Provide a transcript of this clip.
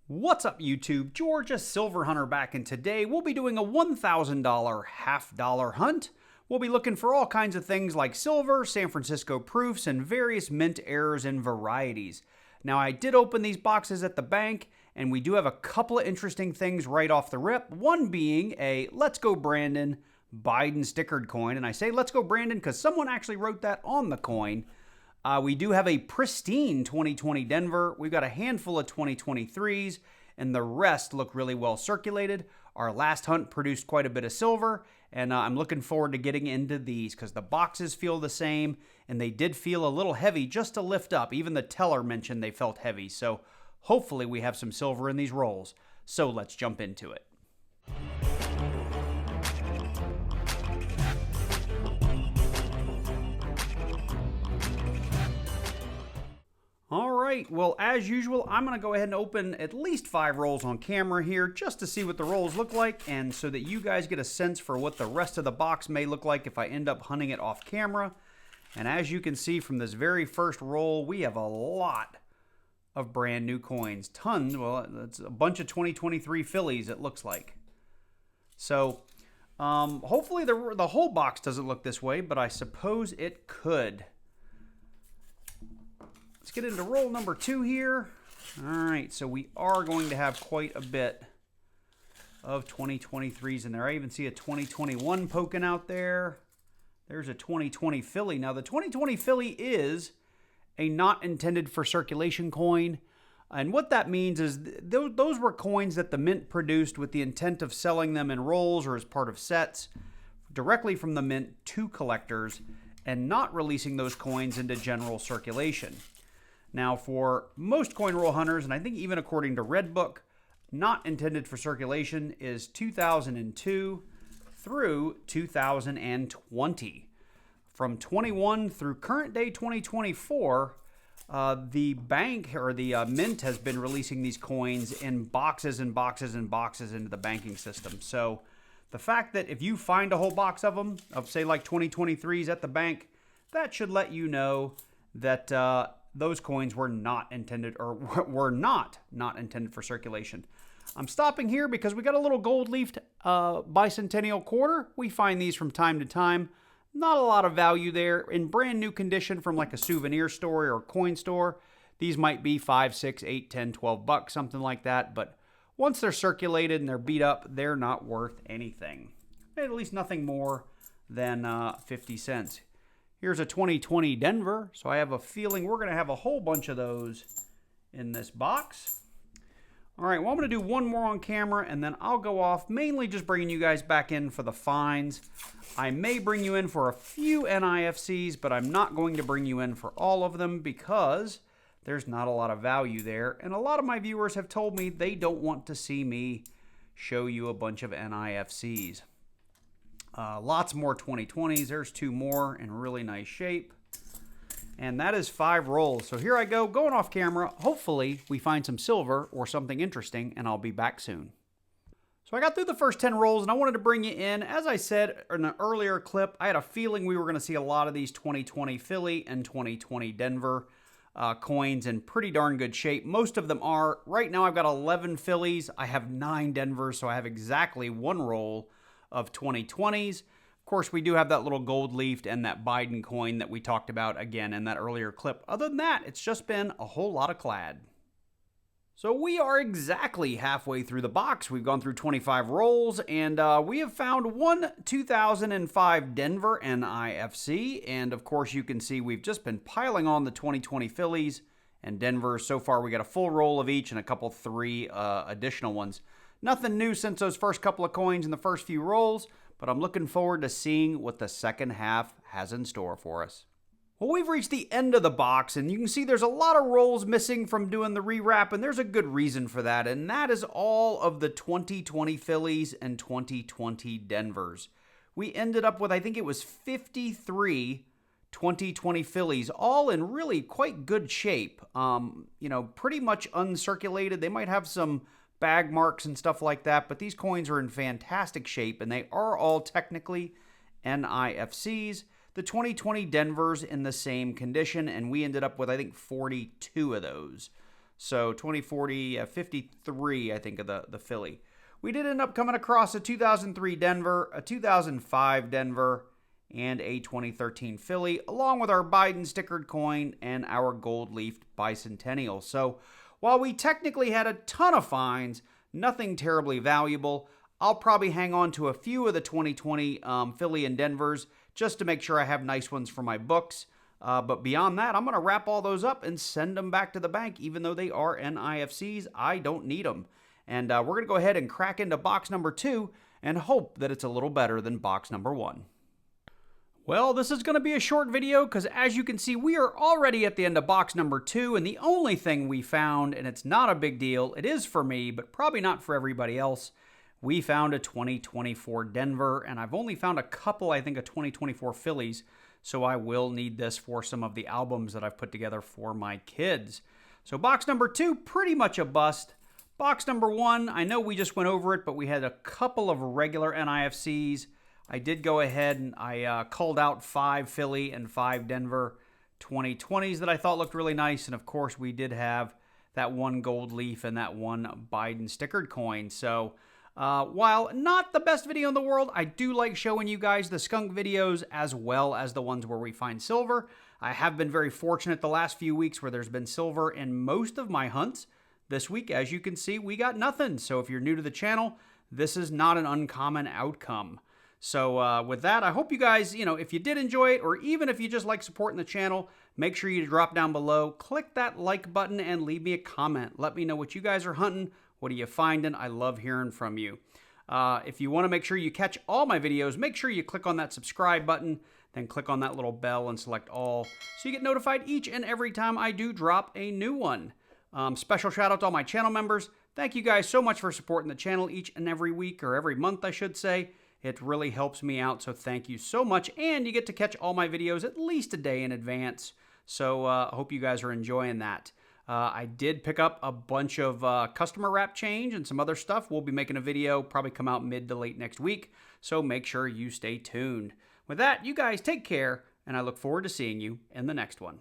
What's up YouTube? Georgia Silver Hunter back, and today we'll be doing a $1,000 half-dollar hunt. We'll be looking for all kinds of things like silver, San Francisco proofs, and various mint errors and varieties. Now I did open these boxes at the bank, and we do have a couple of interesting things right off the rip. One being a Let's Go Brandon Biden stickered coin, and I say Let's Go Brandon because someone actually wrote that on the coin. We do have a pristine 2020 Denver. We've got a handful of 2023s, and the rest look really well circulated. Our last hunt produced quite a bit of silver, and I'm looking forward to getting into these because the boxes feel the same, and they did feel a little heavy just to lift up. Even the teller mentioned they felt heavy, so hopefully we have some silver in these rolls. So let's jump into it. All right, well, as usual, I'm going to go ahead and open at least 5 rolls on camera here just to see what the rolls look like, and so that you guys get a sense for what the rest of the box may look like if I end up hunting it off camera. And as you can see from this very first roll, we have a lot of brand new coins. Tons, well, it's a bunch of 2023 Phillies, it looks like. So, hopefully the whole box doesn't look this way, but I suppose it could. Let's get into roll number 2 here. All right, so we are going to have quite a bit of 2023s in there. I even see a 2021 poking out there. There's a 2020 Philly. Now, the 2020 Philly is a not intended for circulation coin. And what that means is those were coins that the mint produced with the intent of selling them in rolls or as part of sets directly from the mint to collectors and not releasing those coins into general circulation. Now, for most coin roll hunters, and I think even according to Redbook, not intended for circulation is 2002 through 2020. From 21 through current day 2024, the bank or the mint has been releasing these coins in boxes and boxes and boxes into the banking system. So the fact that if you find a whole box of them, of say like 2023s at the bank, that should let you know that those coins were not intended, or were not intended for circulation. I'm stopping here because we got a little gold-leafed bicentennial quarter. We find these from time to time. Not a lot of value there. In brand new condition from like a souvenir store or a coin store, these might be 5, 6, 8, 10, 12 bucks, something like that. But once they're circulated and they're beat up, they're not worth anything. At least nothing more than 50 cents. Here's a 2020 Denver, so I have a feeling we're going to have a whole bunch of those in this box. All right, well, I'm going to do one more on camera, and then I'll go off, mainly just bringing you guys back in for the finds. I may bring you in for a few NIFCs, but I'm not going to bring you in for all of them because there's not a lot of value there, and a lot of my viewers have told me they don't want to see me show you a bunch of NIFCs. Lots more 2020s. There's 2 more in really nice shape. And that is 5 rolls. So here I go, going off camera. Hopefully we find some silver or something interesting, and I'll be back soon. So I got through the first 10 rolls, and I wanted to bring you in. As I said in an earlier clip, I had a feeling we were going to see a lot of these 2020 Philly and 2020 Denver coins in pretty darn good shape. Most of them are. Right now I've got 11 Phillies. I have 9 Denvers, so I have exactly 1 roll of 2020s. Of course, we do have that little gold leafed and that Biden coin that we talked about again in that earlier clip. Other than that, it's just been a whole lot of clad. So we are exactly halfway through the box. We've gone through 25 rolls, and we have found one 2005 Denver NIFC. And of course, you can see we've just been piling on the 2020 Phillies and Denver. So far, we got a full roll of each and a couple 3 additional ones. Nothing new since those first couple of coins in the first few rolls, but I'm looking forward to seeing what the second half has in store for us. Well, we've reached the end of the box, and you can see there's a lot of rolls missing from doing the rewrap, and there's a good reason for that, and that is all of the 2020 Phillies and 2020 Denvers. We ended up with, I think it was 53 2020 Phillies, all in really quite good shape. Pretty much uncirculated. They might have some bag marks and stuff like that, but these coins are in fantastic shape, and they are all technically NIFCs. The 2020 Denvers in the same condition, and we ended up with, I think, 42 of those. So 2040, 53, I think, of the Philly. We did end up coming across a 2003 Denver, a 2005 Denver, and a 2013 Philly, along with our Biden stickered coin and our gold-leafed bicentennial. So while we technically had a ton of finds, nothing terribly valuable, I'll probably hang on to a few of the 2020 Philly and Denvers just to make sure I have nice ones for my books. But beyond that, I'm going to wrap all those up and send them back to the bank. Even though they are NIFCs, I don't need them. And we're going to go ahead and crack into box number 2 and hope that it's a little better than box number 1. Well, this is going to be a short video because as you can see, we are already at the end of box number 2, and the only thing we found, and it's not a big deal, it is for me, but probably not for everybody else, we found a 2024 Denver, and I've only found a couple, I think, of 2024 Phillies, so I will need this for some of the albums that I've put together for my kids. So box number 2, pretty much a bust. Box number 1, I know we just went over it, but we had a couple of regular NIFCs. I did go ahead and I culled out 5 Philly and 5 Denver 2020s that I thought looked really nice. And of course, we did have that one gold leaf and that one Biden stickered coin. So while not the best video in the world, I do like showing you guys the skunk videos as well as the ones where we find silver. I have been very fortunate the last few weeks where there's been silver in most of my hunts. This week, as you can see, we got nothing. So if you're new to the channel, this is not an uncommon outcome. So with that, I hope you guys, if you did enjoy it, or even if you just like supporting the channel, make sure you drop down below, click that like button, and leave me a comment. Let me know what you guys are hunting. What are you finding? I love hearing from you. If you want to make sure you catch all my videos, make sure you click on that subscribe button, then click on that little bell and select all, so you get notified each and every time I do drop a new one. Special shout out to all my channel members. Thank you guys so much for supporting the channel each and every week, or every month, I should say. It really helps me out, so thank you so much. And you get to catch all my videos at least a day in advance. So I hope you guys are enjoying that. I did pick up a bunch of customer wrap change and some other stuff. We'll be making a video, probably come out mid to late next week. So make sure you stay tuned. With that, you guys take care, and I look forward to seeing you in the next one.